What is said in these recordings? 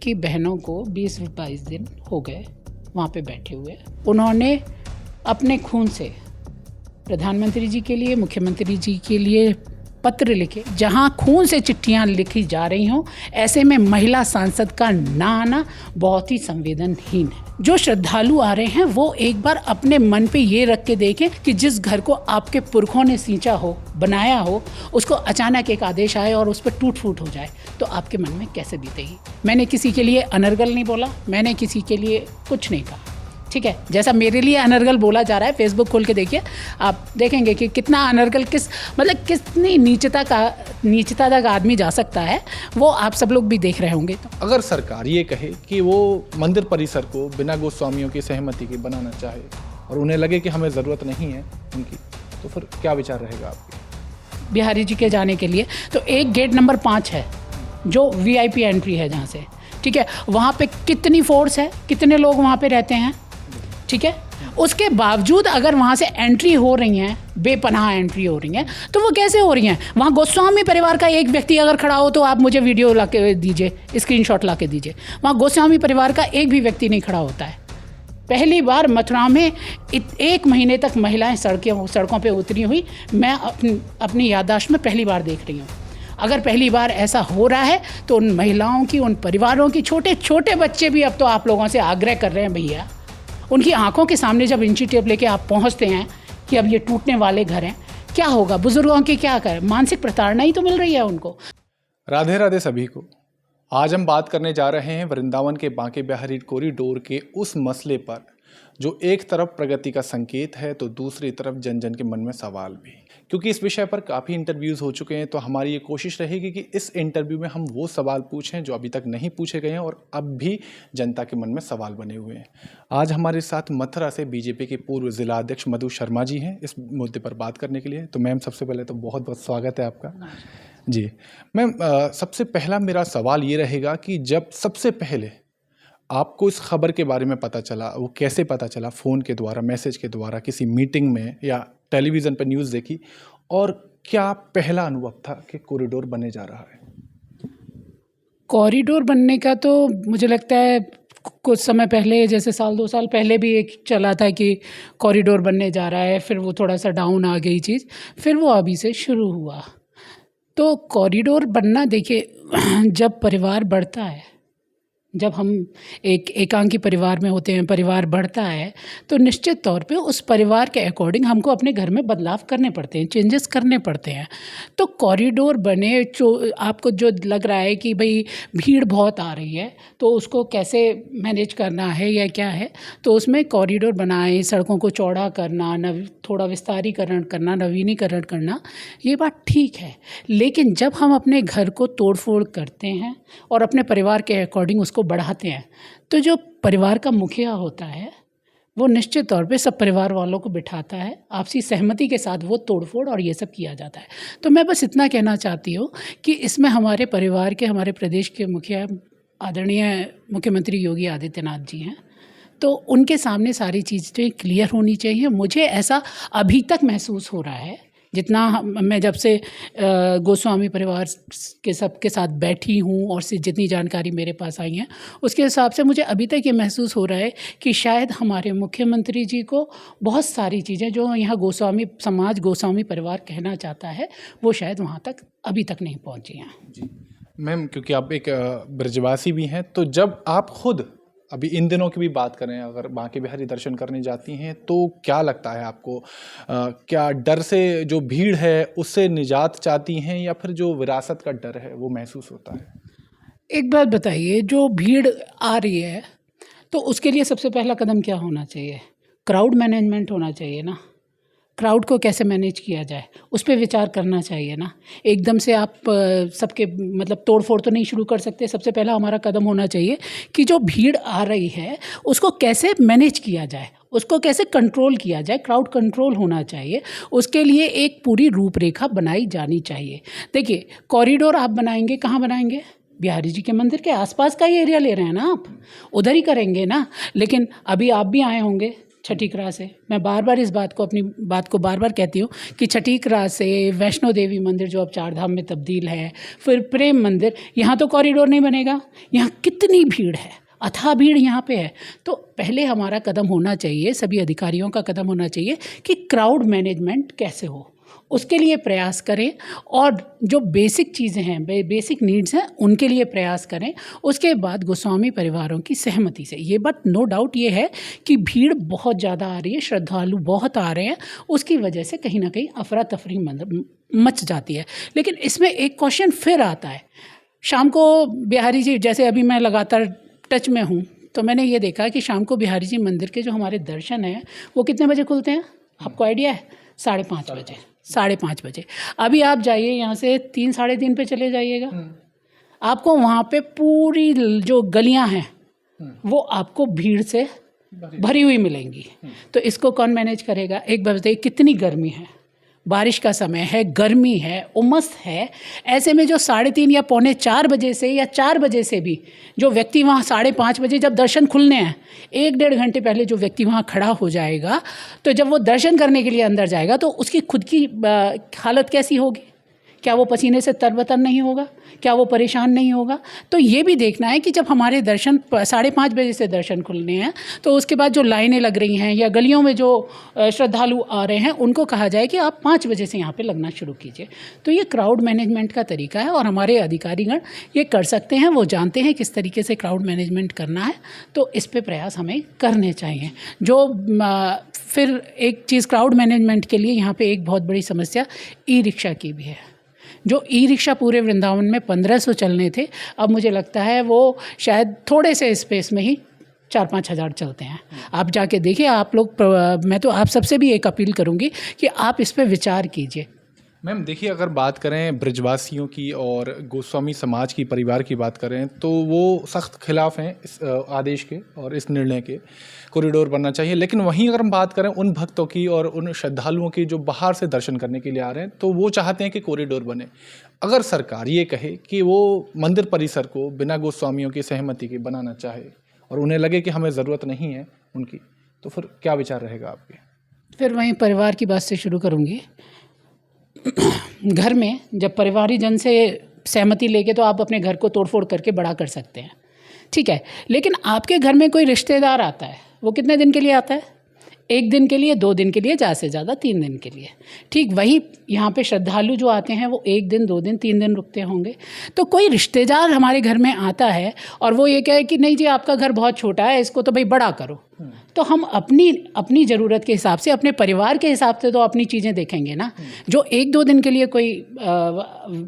कि बहनों को 20-22 दिन हो गए वहाँ पे बैठे हुए। उन्होंने अपने खून से प्रधानमंत्री जी के लिए, मुख्यमंत्री जी के लिए पत्र लिखे। जहाँ खून से चिट्ठियाँ लिखी जा रही हों, ऐसे में महिला सांसद का ना आना बहुत ही संवेदनहीन है। जो श्रद्धालु आ रहे हैं वो एक बार अपने मन पे ये रख के देखें कि जिस घर को आपके पुरखों ने सींचा हो, बनाया हो, उसको अचानक एक आदेश आए और उस पर टूट फूट हो जाए तो आपके मन में कैसे बीतेगी। मैंने किसी के लिए अनर्गल नहीं बोला, मैंने किसी के लिए कुछ नहीं कहा, ठीक है। जैसा मेरे लिए अनर्गल बोला जा रहा है, फेसबुक खोल के देखिए, आप देखेंगे कि कितना अनर्गल कितनी नीचता तक आदमी जा सकता है, वो आप सब लोग भी देख रहे होंगे। तो अगर सरकार ये कहे कि वो मंदिर परिसर को बिना गोस्वामियों की सहमति के बनाना चाहे और उन्हें लगे कि हमें ज़रूरत नहीं है उनकी, तो फिर क्या विचार रहेगा आपके? बिहारी जी के जाने के लिए तो एक गेट नंबर 5 है जो VIP एंट्री है जहाँ से, ठीक है, वहाँ पे कितनी फोर्स है, कितने लोग वहाँ पे रहते हैं, ठीक है। उसके बावजूद अगर वहाँ से एंट्री हो रही हैं, बेपनाह एंट्री हो रही हैं, तो वो कैसे हो रही हैं? वहाँ गोस्वामी परिवार का एक व्यक्ति अगर खड़ा हो तो आप मुझे वीडियो ला के दीजिए, स्क्रीनशॉट ला के दीजिए। वहाँ गोस्वामी परिवार का एक भी व्यक्ति नहीं खड़ा होता है। पहली बार मथुरा में 1 महीने तक महिलाएं सड़कों पे उतरी हुई मैं अपनी याददाश्त में पहली बार देख रही हूँ। अगर पहली बार ऐसा हो रहा है तो उन महिलाओं की, उन परिवारों की, छोटे छोटे बच्चे भी अब तो आप लोगों से आग्रह कर रहे हैं, भैया उनकी आंखों के सामने जब इंची टेप लेके आप पहुंचते हैं कि अब ये टूटने वाले घर हैं, क्या होगा? बुजुर्गों की क्या कर, मानसिक प्रताड़ना ही तो मिल रही है उनको। राधे राधे सभी को। आज हम बात करने जा रहे हैं वृंदावन के बांके बिहारी कॉरिडोर के उस मसले पर जो एक तरफ प्रगति का संकेत है तो दूसरी तरफ जन जन के मन में सवाल भी। क्योंकि इस विषय पर काफ़ी इंटरव्यूज़ हो चुके हैं तो हमारी ये कोशिश रहेगी कि इस इंटरव्यू में हम वो सवाल पूछें जो अभी तक नहीं पूछे गए हैं और अब भी जनता के मन में सवाल बने हुए हैं। आज हमारे साथ मथुरा से बीजेपी के पूर्व जिला अध्यक्ष मधु शर्मा जी हैं इस मुद्दे पर बात करने के लिए। तो मैम, सबसे पहले तो बहुत बहुत स्वागत है आपका। जी मैम, सबसे पहला मेरा सवाल ये रहेगा कि जब सबसे पहले आपको इस खबर के बारे में पता चला, वो कैसे पता चला? फ़ोन के द्वारा, मैसेज के द्वारा, किसी मीटिंग में या टेलीविज़न पर न्यूज़ देखी? और क्या पहला अनुभव था कि कॉरिडोर बनने जा रहा है? कॉरिडोर बनने का तो मुझे लगता है कुछ समय पहले, जैसे 1-2 साल पहले भी एक चला था कि कॉरिडोर बनने जा रहा है, फिर वो थोड़ा सा डाउन आ गई चीज़, फिर वो अभी से शुरू हुआ। तो कॉरिडोर बनना, देखिए जब परिवार बढ़ता है, जब हम एक एकांकी परिवार में होते हैं, परिवार बढ़ता है तो निश्चित तौर पे उस परिवार के अकॉर्डिंग हमको अपने घर में बदलाव करने पड़ते हैं, चेंजेस करने पड़ते हैं। तो कॉरिडोर बने, जो आपको जो लग रहा है कि भाई भीड़ बहुत आ रही है तो उसको कैसे मैनेज करना है या क्या है, तो उसमें कॉरिडोर बनाए, सड़कों को चौड़ा करना, थोड़ा विस्तारीकरण करना, नवीनीकरण करना, ये बात ठीक है। लेकिन जब हम अपने घर को तोड़ फोड़ करते हैं और अपने परिवार के अकॉर्डिंग उसको बढ़ाते हैं, तो जो परिवार का मुखिया होता है वो निश्चित तौर पे सब परिवार वालों को बिठाता है, आपसी सहमति के साथ वो तोड़फोड़ और ये सब किया जाता है। तो मैं बस इतना कहना चाहती हूँ कि इसमें हमारे परिवार के, हमारे प्रदेश के मुखिया आदरणीय मुख्यमंत्री योगी आदित्यनाथ जी हैं, तो उनके सामने सारी चीज़ें क्लियर होनी चाहिए। मुझे ऐसा अभी तक महसूस हो रहा है, जितना मैं जब से गोस्वामी परिवार के सबके साथ बैठी हूँ और से जितनी जानकारी मेरे पास आई है, उसके हिसाब से मुझे अभी तक ये महसूस हो रहा है कि शायद हमारे मुख्यमंत्री जी को बहुत सारी चीज़ें जो यहाँ गोस्वामी समाज, गोस्वामी परिवार कहना चाहता है, वो शायद वहाँ तक अभी तक नहीं पहुँची हैं। जी मैम, क्योंकि आप एक ब्रजवासी भी हैं, तो जब आप खुद अभी इन दिनों की भी बात करें, अगर बांके बिहारी दर्शन करने जाती हैं तो क्या लगता है आपको? क्या डर से, जो भीड़ है उससे निजात चाहती हैं या फिर जो विरासत का डर है वो महसूस होता है? एक बात बताइए, जो भीड़ आ रही है तो उसके लिए सबसे पहला कदम क्या होना चाहिए? क्राउड मैनेजमेंट होना चाहिए ना। क्राउड को कैसे मैनेज किया जाए उस पर विचार करना चाहिए ना। एकदम से आप सबके मतलब तोड़ फोड़ तो नहीं शुरू कर सकते। सबसे पहला हमारा कदम होना चाहिए कि जो भीड़ आ रही है उसको कैसे मैनेज किया जाए, उसको कैसे कंट्रोल किया जाए, क्राउड कंट्रोल होना चाहिए। उसके लिए एक पूरी रूपरेखा बनाई जानी चाहिए। देखिए, कॉरिडोर आप बनाएंगे, कहाँ बनाएंगे? बिहारी जी के मंदिर के आसपास का ही एरिया ले रहे हैं ना आप, उधर ही करेंगे ना। लेकिन अभी आप भी आए होंगे छठी रात से। मैं बार बार इस बात को, अपनी बात को बार बार कहती हूँ कि छठी रात से वैष्णो देवी मंदिर जो अब 4 धाम में तब्दील है, फिर प्रेम मंदिर, यहाँ तो कॉरिडोर नहीं बनेगा। यहाँ कितनी भीड़ है, अथाह भीड़ यहाँ पे है। तो पहले हमारा कदम होना चाहिए, सभी अधिकारियों का कदम होना चाहिए कि क्राउड मैनेजमेंट कैसे हो, उसके लिए प्रयास करें। और जो बेसिक चीज़ें हैं, बेसिक नीड्स हैं, उनके लिए प्रयास करें। उसके बाद गोस्वामी परिवारों की सहमति से। ये बात नो डाउट ये है कि भीड़ बहुत ज़्यादा आ रही है, श्रद्धालु बहुत आ रहे हैं, उसकी वजह से कहीं ना कहीं अफरा तफरी मच जाती है। लेकिन इसमें एक क्वेश्चन फिर आता है, शाम को बिहारी जी, जैसे अभी मैं लगातार टच में हूँ, तो मैंने ये देखा कि शाम को बिहारी जी मंदिर के जो हमारे दर्शन हैं वो कितने बजे खुलते हैं, आपको आइडिया है? 5:30 बजे, 5:30 बजे। अभी आप जाइए यहाँ से 3 साढ़े 3 पे चले जाइएगा, आपको वहाँ पे पूरी जो गलियाँ हैं वो आपको भीड़ से भरी हुई मिलेंगी। तो इसको कौन मैनेज करेगा? एक बार बताइए, कितनी गर्मी है, बारिश का समय है, गर्मी है, उमस है। ऐसे में जो 3:30 या 3:45 बजे से या 4 बजे से भी जो व्यक्ति वहाँ 5:30 बजे जब दर्शन खुलने हैं, 1-1.5 घंटे पहले जो व्यक्ति वहाँ खड़ा हो जाएगा, तो जब वो दर्शन करने के लिए अंदर जाएगा तो उसकी खुद की हालत कैसी होगी? क्या वो पसीने से तरबतर नहीं होगा? क्या वो परेशान नहीं होगा? तो ये भी देखना है कि जब हमारे दर्शन 5:30 बजे से दर्शन खुलने हैं, तो उसके बाद जो लाइनें लग रही हैं या गलियों में जो श्रद्धालु आ रहे हैं, उनको कहा जाए कि आप 5 बजे से यहाँ पे लगना शुरू कीजिए। तो ये क्राउड मैनेजमेंट का तरीका है और हमारे अधिकारीगण ये कर सकते हैं, वो जानते हैं किस तरीके से क्राउड मैनेजमेंट करना है। तो इस पर प्रयास हमें करने चाहिए। जो फिर एक चीज़ क्राउड मैनेजमेंट के लिए यहाँ पर एक बहुत बड़ी समस्या ई रिक्शा की भी है। जो ई रिक्शा पूरे वृंदावन में 1500 चलने थे, अब मुझे लगता है वो शायद थोड़े से स्पेस में ही 4-5 हज़ार चलते हैं। आप जाके देखिए, आप लोग, मैं तो आप सबसे भी एक अपील करूँगी कि आप इस पे विचार कीजिए। मैम देखिए, अगर बात करें ब्रजवासियों की और गोस्वामी समाज की, परिवार की बात करें, तो वो सख्त खिलाफ हैं इस आदेश के और इस निर्णय के, कॉरिडोर बनना चाहिए। लेकिन वहीं अगर हम बात करें उन भक्तों की और उन श्रद्धालुओं की जो बाहर से दर्शन करने के लिए आ रहे हैं, तो वो चाहते हैं कि कॉरिडोर बने। अगर सरकार ये कहे कि वो मंदिर परिसर को बिना गोस्वामियों की सहमति के बनाना चाहे और उन्हें लगे कि हमें ज़रूरत नहीं है उनकी, तो फिर क्या विचार रहेगा आपके? फिर वहीं परिवार की बात से शुरू करूँगी। घर में जब परिवारीजन से सहमति लेके तो आप अपने घर को तोड़फोड़ करके बड़ा कर सकते हैं, ठीक है। लेकिन आपके घर में कोई रिश्तेदार आता है, वो कितने दिन के लिए आता है? 1 दिन के लिए, 2 दिन के लिए, ज़्यादा से ज़्यादा 3 दिन के लिए, ठीक। वही यहाँ पे श्रद्धालु जो आते हैं वो 1 दिन, 2 दिन, 3 दिन रुकते होंगे। तो कोई रिश्तेदार हमारे घर में आता है और वो ये कहे कि नहीं जी, आपका घर बहुत छोटा है, इसको तो भाई बड़ा करो, तो हम अपनी ज़रूरत के हिसाब से, अपने परिवार के हिसाब से तो अपनी चीज़ें देखेंगे ना। जो 1-2 दिन के लिए कोई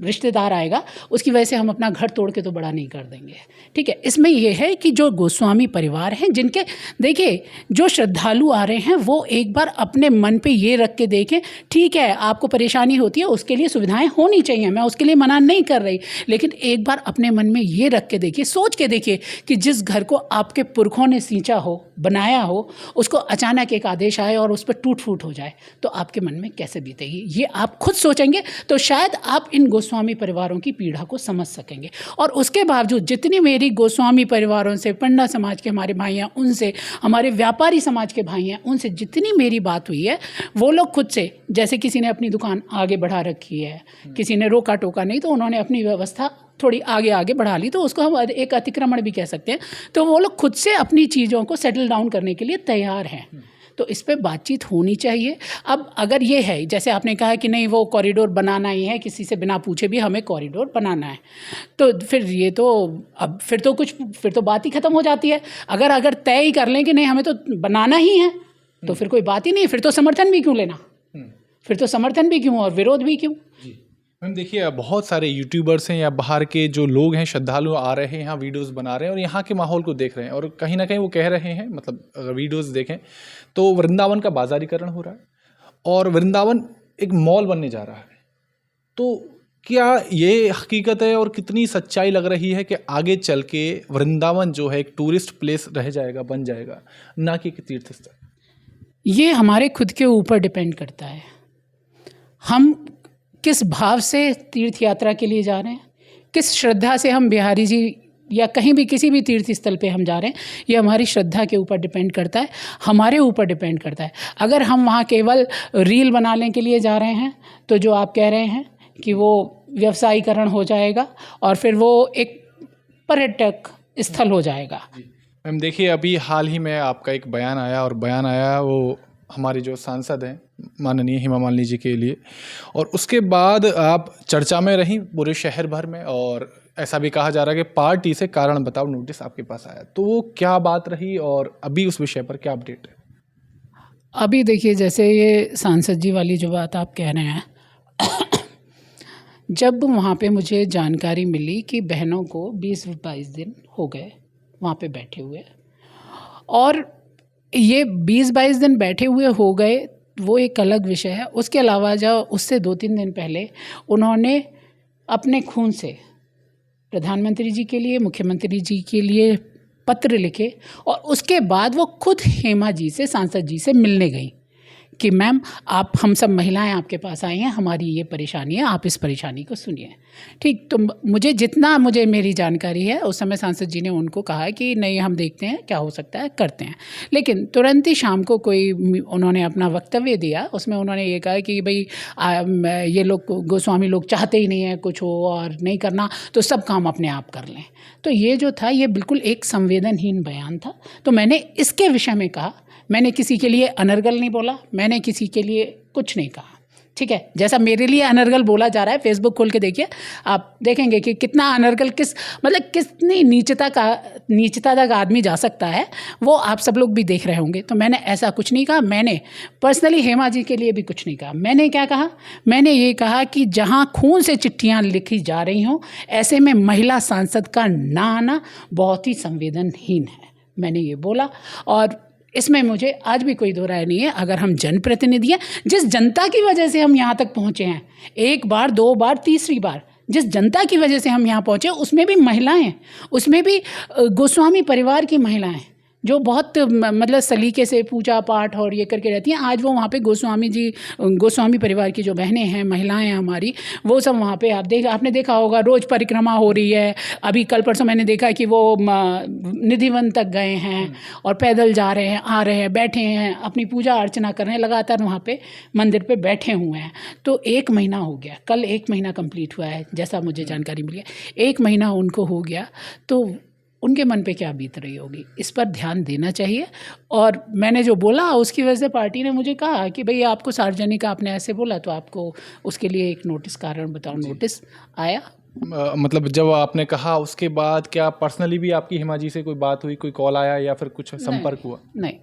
रिश्तेदार आएगा, उसकी वजह से हम अपना घर तोड़ के तो बड़ा नहीं कर देंगे, ठीक है। इसमें यह है कि जो गोस्वामी परिवार हैं, जिनके, देखिए, जो श्रद्धालु आ रहे हैं, वो एक बार अपने मन पे ये रख के देखें, ठीक है, आपको परेशानी होती है, उसके लिए सुविधाएं होनी चाहिए, मैं उसके लिए मना नहीं कर रही, लेकिन एक बार अपने मन में ये रख के देखिए, सोच के देखिए कि जिस घर को आपके पुरखों ने सींचा हो, बनाया हो, उसको अचानक एक आदेश आए और उस पर टूट फूट हो जाए, तो आपके मन में कैसे बीतेगी? ये आप खुद सोचेंगे तो शायद आप इन गोस्वामी परिवारों की पीड़ा को समझ सकेंगे। और उसके बावजूद जितनी मेरी गोस्वामी परिवारों से, पंडा समाज के हमारे भाई हैं उनसे, हमारे व्यापारी समाज के भाई हैं उनसे जितनी मेरी बात हुई है, वो लोग खुद से, जैसे किसी ने अपनी दुकान आगे बढ़ा रखी है, किसी ने रोका टोका नहीं, तो उन्होंने अपनी व्यवस्था थोड़ी आगे बढ़ा ली, तो उसको हम एक अतिक्रमण भी कह सकते हैं। तो वो लोग खुद से अपनी चीज़ों को सेटल डाउन करने के लिए तैयार हैं। तो इस पे बातचीत होनी चाहिए। अब अगर ये है, जैसे आपने कहा कि नहीं वो कॉरिडोर बनाना ही है, किसी से बिना पूछे भी हमें कॉरिडोर बनाना है, तो फिर ये तो अब फिर तो बात ही ख़त्म हो जाती है। अगर तय ही कर लें कि नहीं हमें तो बनाना ही है, तो फिर कोई बात ही नहीं, फिर तो समर्थन भी क्यों लेना, फिर तो समर्थन भी क्यों और विरोध भी क्यों। मैम देखिए, बहुत सारे यूट्यूबर्स हैं या बाहर के जो लोग हैं, श्रद्धालु आ रहे हैं, यहाँ वीडियोस बना रहे हैं और यहाँ के माहौल को देख रहे हैं, और कहीं ना कहीं वो कह रहे हैं, मतलब अगर वीडियोस देखें तो वृंदावन का बाजारीकरण हो रहा है और वृंदावन एक मॉल बनने जा रहा है। तो क्या ये हकीकत है और कितनी सच्चाई लग रही है कि आगे चल के वृंदावन जो है एक टूरिस्ट प्लेस रह जाएगा, बन जाएगा, ना कि तीर्थ स्थल? ये हमारे खुद के ऊपर डिपेंड करता है, हम किस भाव से तीर्थ यात्रा के लिए जा रहे हैं, किस श्रद्धा से हम बिहारी जी या कहीं भी किसी भी तीर्थ स्थल पे हम जा रहे हैं, ये हमारी श्रद्धा के ऊपर डिपेंड करता है, हमारे ऊपर डिपेंड करता है। अगर हम वहाँ केवल रील बनाने के लिए जा रहे हैं तो जो आप कह रहे हैं कि वो व्यवसायीकरण हो जाएगा और फिर वो एक पर्यटक स्थल हो जाएगा। मैम देखिए, अभी हाल ही में आपका एक बयान आया वो हमारे जो सांसद हैं माननीय हेमा मालिनी जी के लिए, और उसके बाद आप चर्चा में रहीं पूरे शहर भर में, और ऐसा भी कहा जा रहा है कि पार्टी से कारण बताओ नोटिस आपके पास आया, तो वो क्या बात रही और अभी उस विषय पर क्या अपडेट है? अभी देखिए, जैसे ये सांसद जी वाली जो बात आप कह रहे हैं, जब वहाँ पे मुझे जानकारी मिली कि बहनों को 20-22 दिन हो गए वहाँ पे बैठे हुए, और ये 20-22 दिन बैठे हुए हो गए वो एक अलग विषय है। उसके अलावा जो उससे 2-3 दिन पहले उन्होंने अपने खून से प्रधानमंत्री जी के लिए, मुख्यमंत्री जी के लिए पत्र लिखे, और उसके बाद वो खुद हेमा जी से, सांसद जी से मिलने गई कि मैम आप, हम सब महिलाएं आपके पास आई हैं, हमारी ये परेशानी है, आप इस परेशानी को सुनिए। ठीक, तो मुझे मेरी जानकारी है, उस समय सांसद जी ने उनको कहा कि नहीं, हम देखते हैं क्या हो सकता है, करते हैं। लेकिन तुरंत ही शाम को उन्होंने अपना वक्तव्य दिया, उसमें उन्होंने ये कहा कि भाई ये लोग गोस्वामी लोग चाहते ही नहीं है कुछ हो और नहीं करना, तो सब काम अपने आप कर लें। तो ये जो था, ये बिल्कुल एक संवेदनहीन बयान था। तो मैंने इसके विषय में कहा, मैंने किसी के लिए अनर्गल नहीं बोला, मैंने किसी के लिए कुछ नहीं कहा, ठीक है। जैसा मेरे लिए अनर्गल बोला जा रहा है, फेसबुक खोल के देखिए, आप देखेंगे कि कितना अनर्गल, कितनी नीचता तक आदमी जा सकता है, वो आप सब लोग भी देख रहे होंगे। तो मैंने ऐसा कुछ नहीं कहा। मैंने पर्सनली हेमा जी के लिए भी कुछ नहीं कहा। मैंने क्या कहा? मैंने ये कहा कि जहाँ खून से चिट्ठियाँ लिखी जा रही हों, ऐसे में महिला सांसद का ना आना बहुत ही संवेदनहीन है, मैंने ये बोला। और इसमें मुझे आज भी कोई दो राय नहीं है। अगर हम जनप्रतिनिधि हैं, जिस जनता की वजह से हम यहाँ तक पहुँचे हैं, एक बार, दो बार, तीसरी बार, जिस जनता की वजह से हम यहाँ पहुँचे, उसमें भी महिलाएं, उसमें भी गोस्वामी परिवार की महिलाएं जो बहुत मतलब सलीके से पूजा पाठ और ये करके रहती हैं। आज वो वहाँ पे गोस्वामी परिवार की जो बहनें हैं, महिलाएं हैं हमारी, वो सब वहाँ पे आपने देखा होगा, रोज़ परिक्रमा हो रही है। अभी कल परसों मैंने देखा कि वो निधिवन तक गए हैं और पैदल जा रहे हैं, आ रहे हैं, बैठे हैं, अपनी पूजा अर्चना कर रहे हैं, लगातार वहाँ पे मंदिर पे बैठे हुए हैं। तो 1 महीना हो गया, कल 1 महीना कंप्लीट हुआ है, जैसा मुझे जानकारी मिली है। 1 महीना उनको हो गया, तो उनके मन पे क्या बीत रही होगी, इस पर ध्यान देना चाहिए। और मैंने जो बोला, उसकी वजह से पार्टी ने मुझे कहा कि भाई आपको सार्वजनिक, आपने ऐसे बोला तो आपको उसके लिए एक नोटिस, कारण बताओ नोटिस आया। मतलब जब आपने कहा उसके बाद क्या पर्सनली भी आपकी हेमा जी से कोई बात हुई, कोई कॉल आया या फिर कुछ संपर्क हुआ? नहीं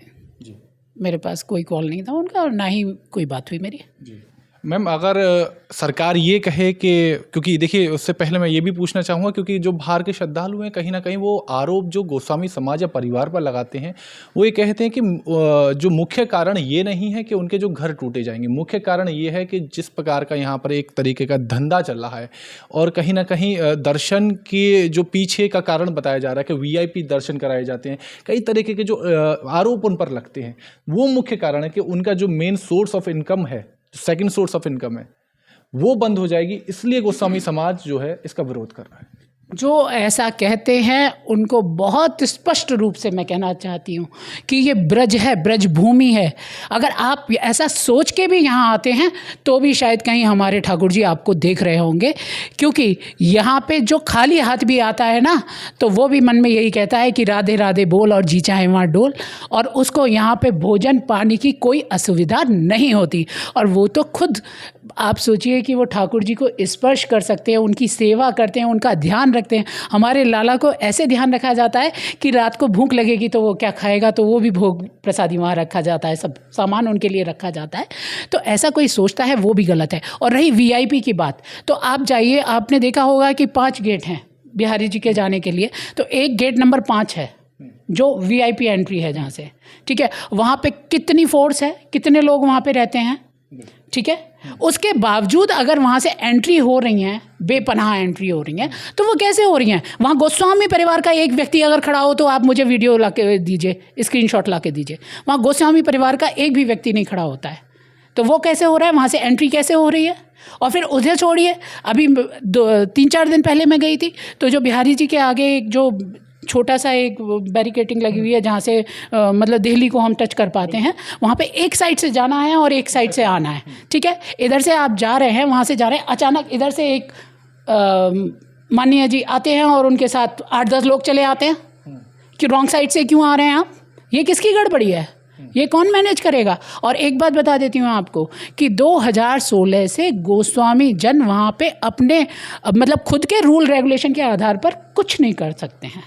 जी, मेरे पास कोई कॉल नहीं था उनका, और ना ही कोई बात हुई मेरी। जी मैम, अगर सरकार ये कहे कि, क्योंकि देखिए उससे पहले मैं ये भी पूछना चाहूँगा, क्योंकि जो बाहर के श्रद्धालु हैं, कहीं ना कहीं वो आरोप जो गोस्वामी समाज या परिवार पर लगाते हैं, वो ये कहते हैं कि जो मुख्य कारण ये नहीं है कि उनके जो घर टूटे जाएंगे, मुख्य कारण ये है कि जिस प्रकार का यहाँ पर एक तरीके का धंधा चल रहा है, और कहीं ना कहीं दर्शन के जो पीछे का कारण बताया जा रहा है कि VIP दर्शन कराए जाते हैं, कई तरीके के जो आरोप उन पर लगते हैं, वो मुख्य कारण है कि उनका जो मेन सोर्स ऑफ इनकम है, सेकंड सोर्स ऑफ इनकम है, वो बंद हो जाएगी। इसलिए गोस्वामी समाज जो है इसका विरोध कर रहा है। जो ऐसा कहते हैं उनको बहुत स्पष्ट रूप से मैं कहना चाहती हूँ कि ये ब्रज है, ब्रज भूमि है। अगर आप ऐसा सोच के भी यहाँ आते हैं तो भी शायद कहीं हमारे ठाकुर जी आपको देख रहे होंगे, क्योंकि यहाँ पे जो खाली हाथ भी आता है ना, तो वो भी मन में यही कहता है कि राधे राधे बोल और जी चाहे वहाँ डोल, और उसको यहाँ पे भोजन पानी की कोई असुविधा नहीं होती। और वो तो खुद आप सोचिए कि वो ठाकुर जी को स्पर्श कर सकते हैं, उनकी सेवा करते हैं, उनका ध्यान रखते हैं। हमारे लाला को ऐसे ध्यान रखा जाता है कि रात को भूख लगेगी तो वो क्या खाएगा, तो वो भी भोग प्रसादी वहाँ रखा जाता है, सब सामान उनके लिए रखा जाता है। तो ऐसा कोई सोचता है वो भी गलत है। और रही VIP की बात, तो आप जाइए, आपने देखा होगा कि 5 गेट हैं बिहारी जी के जाने के लिए, तो एक गेट नंबर 5 है जो VIP एंट्री है जहाँ से, ठीक है। वहाँ पे कितनी फोर्स है, कितने लोग वहाँ पे रहते हैं, ठीक है। उसके बावजूद अगर वहाँ से एंट्री हो रही हैं, बेपनाह एंट्री हो रही हैं, तो वो कैसे हो रही हैं? वहाँ गोस्वामी परिवार का एक व्यक्ति अगर खड़ा हो तो आप मुझे वीडियो ला के दीजिए, स्क्रीनशॉट ला के दीजिए। वहाँ गोस्वामी परिवार का एक भी व्यक्ति नहीं खड़ा होता है। तो वो कैसे हो रहा है, वहाँ से एंट्री कैसे हो रही है। और फिर उधर छोड़िए, अभी 3-4 दिन पहले मैं गई थी, तो जो बिहारी जी के आगे एक जो छोटा सा एक बैरिकेटिंग लगी हुई है जहाँ से मतलब दिल्ली को हम टच कर पाते हैं, वहाँ पे एक साइड से जाना है और एक साइड से आना है, ठीक है। इधर से आप जा रहे हैं, वहाँ से जा रहे हैं, अचानक इधर से एक माननीय जी आते हैं और उनके साथ 8-10 लोग चले आते हैं कि रॉन्ग साइड से क्यों आ रहे हैं आप, ये किसकी गड़बड़ी है, ये कौन मैनेज करेगा। और एक बात बता देती हूँ आपको कि 2016 से गोस्वामी जन वहाँ पे अपने मतलब खुद के रूल रेगुलेशन के आधार पर कुछ नहीं कर सकते हैं,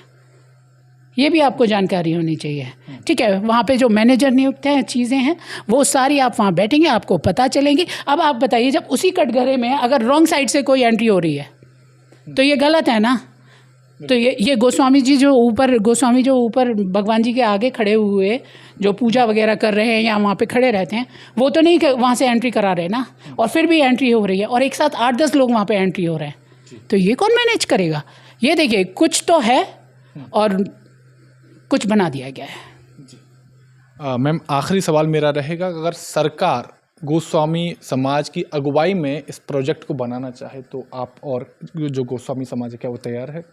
ये भी आपको जानकारी होनी चाहिए, ठीक है। वहाँ पे जो मैनेजर नियुक्त हैं, चीज़ें हैं, वो सारी आप वहाँ बैठेंगे, आपको पता चलेंगी। अब आप बताइए, जब उसी कटघरे में अगर रॉन्ग साइड से कोई एंट्री हो रही है तो ये गलत है ना। तो ये गोस्वामी जो ऊपर भगवान जी के आगे खड़े हुए जो पूजा वगैरह कर रहे हैं या वहाँ पे खड़े रहते हैं, वो तो नहीं वहाँ से एंट्री करा रहे ना, और फिर भी एंट्री हो रही है और एक साथ 8-10 लोग वहाँ पे एंट्री हो रहे हैं, तो ये कौन मैनेज करेगा। ये देखिए, कुछ तो है और कुछ बना दिया गया है। मैम, आखिरी सवाल मेरा रहेगा, अगर सरकार गोस्वामी समाज की अगुवाई में इस प्रोजेक्ट को बनाना चाहे तो आप और जो गोस्वामी समाज है, क्या वो तैयार है?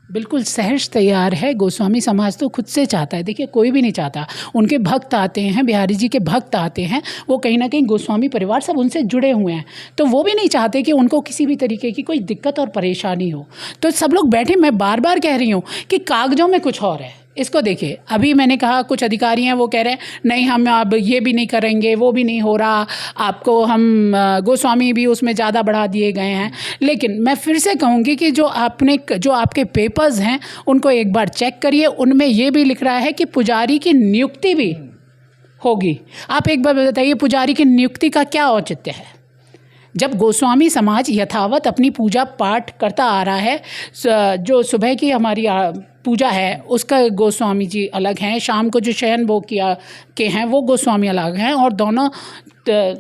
बिल्कुल सहर्ष तैयार है। गोस्वामी समाज तो खुद से चाहता है, देखिए कोई भी नहीं चाहता, उनके भक्त आते हैं, बिहारी जी के भक्त आते हैं, वो कहीं ना कहीं गोस्वामी परिवार सब उनसे जुड़े हुए हैं, तो वो भी नहीं चाहते कि उनको किसी भी तरीके की कोई दिक्कत और परेशानी हो। तो सब लोग बैठे, मैं बार बार कह रही हूँ कि कागजों में कुछ और है, इसको देखिए। अभी मैंने कहा कुछ अधिकारी हैं, वो कह रहे हैं नहीं हम अब ये भी नहीं करेंगे, वो भी नहीं हो रहा, आपको हम गोस्वामी भी उसमें ज़्यादा बढ़ा दिए गए हैं। लेकिन मैं फिर से कहूँगी कि जो आपके पेपर्स हैं उनको एक बार चेक करिए, उनमें ये भी लिख रहा है कि पुजारी की नियुक्ति भी होगी। आप एक बार बताइए, पुजारी की नियुक्ति का क्या औचित्य है? जब गोस्वामी समाज यथावत अपनी पूजा पाठ करता आ रहा है, जो सुबह की हमारी पूजा है उसका गोस्वामी जी अलग हैं, शाम को जो शयन भोग किया के हैं वो गोस्वामी अलग हैं, और दोनों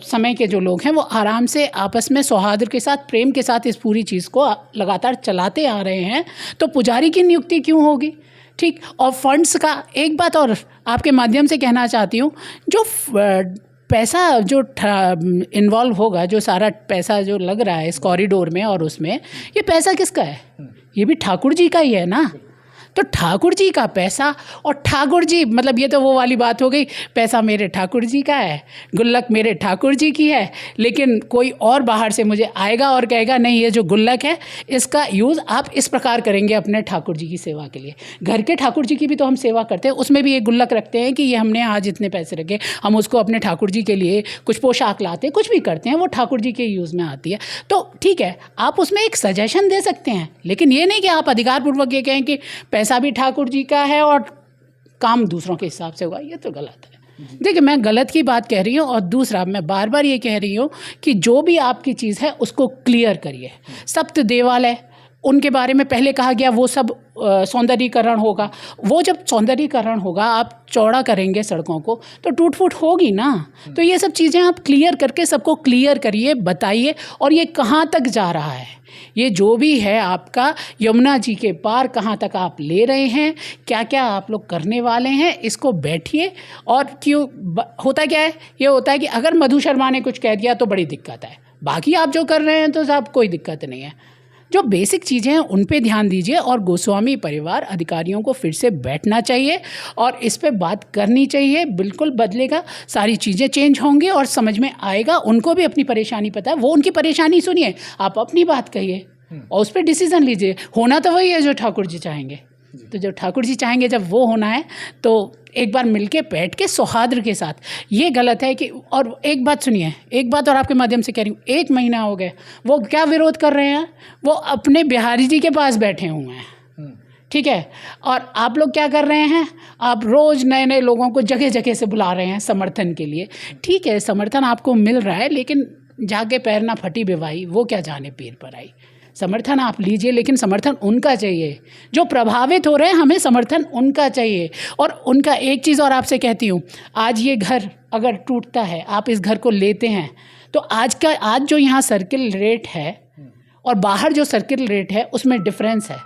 समय के जो लोग हैं वो आराम से आपस में सौहार्द के साथ, प्रेम के साथ इस पूरी चीज़ को लगातार चलाते आ रहे हैं, तो पुजारी की नियुक्ति क्यों होगी? ठीक। और फंड्स का एक बात और आपके माध्यम से कहना चाहती हूँ, जो पैसा जो इन्वॉल्व होगा, जो सारा पैसा जो लग रहा है इस कॉरिडोर में और उसमें, ये पैसा किसका है? ये भी ठाकुर जी का ही है ना। तो ठाकुर जी का पैसा, और ठाकुर जी मतलब ये तो वो वाली बात हो गई, पैसा मेरे ठाकुर जी का है, गुल्लक मेरे ठाकुर जी की है, लेकिन कोई और बाहर से मुझे आएगा और कहेगा नहीं ये जो गुल्लक है इसका यूज़ आप इस प्रकार करेंगे अपने ठाकुर जी की सेवा के लिए। घर के ठाकुर जी की भी तो हम सेवा करते हैं, उसमें भी एक गुल्लक रखते हैं कि ये हमने आज इतने पैसे रखे, हम उसको अपने ठाकुर जी के लिए कुछ पोशाक लाते हैं, कुछ भी करते हैं, वो ठाकुर जी के यूज़ में आती है। तो ठीक है, आप उसमें एक सजेशन दे सकते हैं, लेकिन ये नहीं कि आप अधिकारपूर्वक ये कहें कि पैसा भी ठाकुर जी का है और काम दूसरों के हिसाब से होगा, ये तो गलत है। देखिए, मैं गलत की बात कह रही हूँ, और दूसरा मैं बार बार ये कह रही हूँ कि जो भी आपकी चीज़ है उसको क्लियर करिए। सप्त देवालय उनके बारे में पहले कहा गया वो सब सौंदर्यीकरण होगा, वो जब सौंदर्यीकरण होगा, आप चौड़ा करेंगे सड़कों को तो टूट फूट होगी ना। तो ये सब चीज़ें आप क्लियर करके सबको क्लियर करिए, बताइए, और ये कहाँ तक जा रहा है, ये जो भी है आपका यमुना जी के पार कहाँ तक आप ले रहे हैं, क्या क्या आप लोग करने वाले हैं, इसको बैठिए। और क्यों होता क्या है, ये होता है कि अगर मधु शर्मा ने कुछ कह दिया तो बड़ी दिक्कत है, बाकी आप जो कर रहे हैं तो साहब कोई दिक्कत नहीं है। जो बेसिक चीज़ें हैं उन पे ध्यान दीजिए, और गोस्वामी परिवार अधिकारियों को फिर से बैठना चाहिए और इस पे बात करनी चाहिए। बिल्कुल बदलेगा, सारी चीज़ें चेंज होंगी और समझ में आएगा। उनको भी अपनी परेशानी पता है, वो उनकी परेशानी सुनिए, आप अपनी बात कहिए और उस पर डिसीज़न लीजिए। होना तो वही है जो ठाकुर जी चाहेंगे, तो जब ठाकुर जी चाहेंगे, जब वो होना है तो एक बार मिलके बैठ के सौहार्द के साथ। ये गलत है कि, और एक बात सुनिए, एक बात और आपके माध्यम से कह रही हूँ, 1 महीना हो गया, वो क्या विरोध कर रहे हैं, वो अपने बिहारी जी के पास बैठे हुए हैं, ठीक है। और आप लोग क्या कर रहे हैं, आप रोज़ नए नए लोगों को जगह जगह से बुला रहे हैं समर्थन के लिए। ठीक है, समर्थन आपको मिल रहा है, लेकिन जाके पैर ना फटी बेवाई, वो क्या जाने पीर पर आई। समर्थन आप लीजिए, लेकिन समर्थन उनका चाहिए जो प्रभावित हो रहे हैं, हमें समर्थन उनका चाहिए। और उनका एक चीज़ और आपसे कहती हूँ, आज ये घर अगर टूटता है, आप इस घर को लेते हैं, तो आज जो यहाँ सर्किल रेट है और बाहर जो सर्किल रेट है उसमें डिफरेंस है।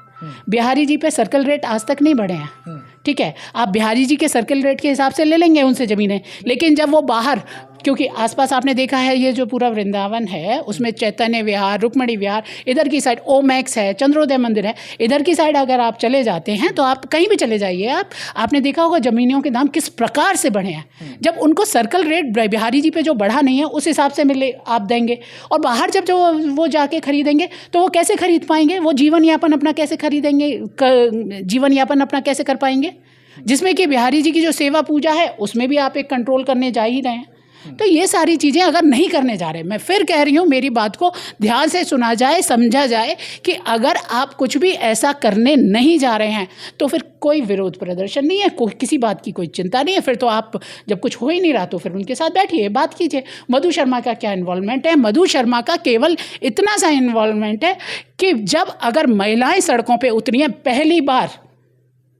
बिहारी जी पे सर्कल रेट आज तक नहीं बढ़े हैं, ठीक है। आप बिहारी जी के सर्कल रेट के हिसाब से ले लेंगे उनसे ज़मीनें, लेकिन जब वो बाहर क्योंकि आसपास आपने देखा है ये जो पूरा वृंदावन है उसमें चैतन्य विहार, रुक्मणी विहार, इधर की साइड ओमैक्स है, चंद्रोदय मंदिर है, इधर की साइड अगर आप चले जाते हैं तो आप कहीं भी चले जाइए, आपने देखा होगा ज़मीनियों के दाम किस प्रकार से बढ़े हैं। जब उनको सर्कल रेट बिहारी जी पे जो बढ़ा नहीं है उस हिसाब से मिले आप देंगे, और बाहर जब जो वो जाके खरीदेंगे तो वो कैसे खरीद पाएंगे, वो जीवन यापन अपना कैसे खरीदेंगे, जीवन यापन अपना कैसे कर पाएंगे, जिसमें कि बिहारी जी की जो सेवा पूजा है उसमें भी आप एक कंट्रोल करने जा ही रहे हैं। तो ये सारी चीज़ें अगर नहीं करने जा रहे, मैं फिर कह रही हूँ मेरी बात को ध्यान से सुना जाए, समझा जाए कि अगर आप कुछ भी ऐसा करने नहीं जा रहे हैं तो फिर कोई विरोध प्रदर्शन नहीं है, कोई किसी बात की कोई चिंता नहीं है, फिर तो आप जब कुछ हो ही नहीं रहा तो फिर उनके साथ बैठिए, बात कीजिए। मधु शर्मा का क्या इन्वॉल्वमेंट है? मधु शर्मा का केवल इतना सा इन्वॉल्वमेंट है कि जब अगर महिलाएं सड़कों पर उतरी हैं,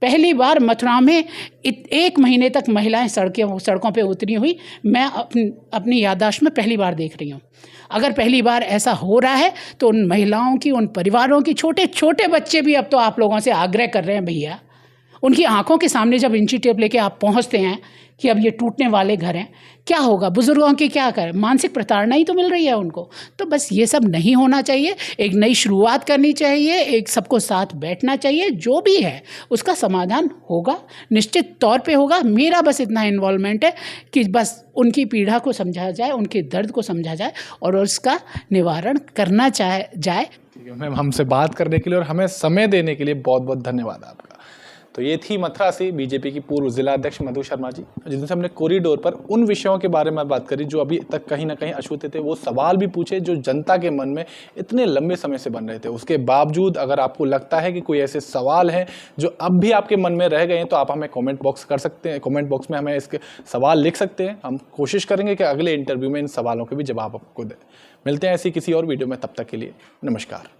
पहली बार मथुरा में 1 महीने तक महिलाएं सड़कों पे उतरी हुई मैं अपनी याददाश्त में पहली बार देख रही हूँ। अगर पहली बार ऐसा हो रहा है तो उन महिलाओं की, उन परिवारों की, छोटे छोटे बच्चे भी अब तो आप लोगों से आग्रह कर रहे हैं भैया, उनकी आंखों के सामने जब इंची टेप लेके आप पहुंचते हैं कि अब ये टूटने वाले घर हैं, क्या होगा, बुजुर्गों की क्या करें, मानसिक प्रताड़ना ही तो मिल रही है उनको। तो बस ये सब नहीं होना चाहिए, एक नई शुरुआत करनी चाहिए, एक सबको साथ बैठना चाहिए, जो भी है उसका समाधान होगा, निश्चित तौर पे होगा। मेरा बस इतना इन्वॉल्वमेंट है कि बस उनकी पीड़ा को समझा जाए, उनके दर्द को समझा जाए और उसका निवारण करना जाए। ठीक है मैम, हमसे बात करने के लिए और हमें समय देने के लिए बहुत बहुत धन्यवाद आपका। तो ये थी मथुरा से बीजेपी की पूर्व जिला अध्यक्ष मधु शर्मा जी, जिनसे हमने कॉरिडोर पर उन विषयों के बारे में बात करी जो अभी तक कहीं ना कहीं अछूते थे, वो सवाल भी पूछे जो जनता के मन में इतने लंबे समय से बन रहे थे। उसके बावजूद अगर आपको लगता है कि कोई ऐसे सवाल हैं जो अब भी आपके मन में रह गए हैं तो आप हमें कमेंट बॉक्स में हमें इसके सवाल लिख सकते हैं। हम कोशिश करेंगे कि अगले इंटरव्यू में इन सवालों के भी जवाब आपको दें। मिलते हैं ऐसी किसी और वीडियो में, तब तक के लिए नमस्कार।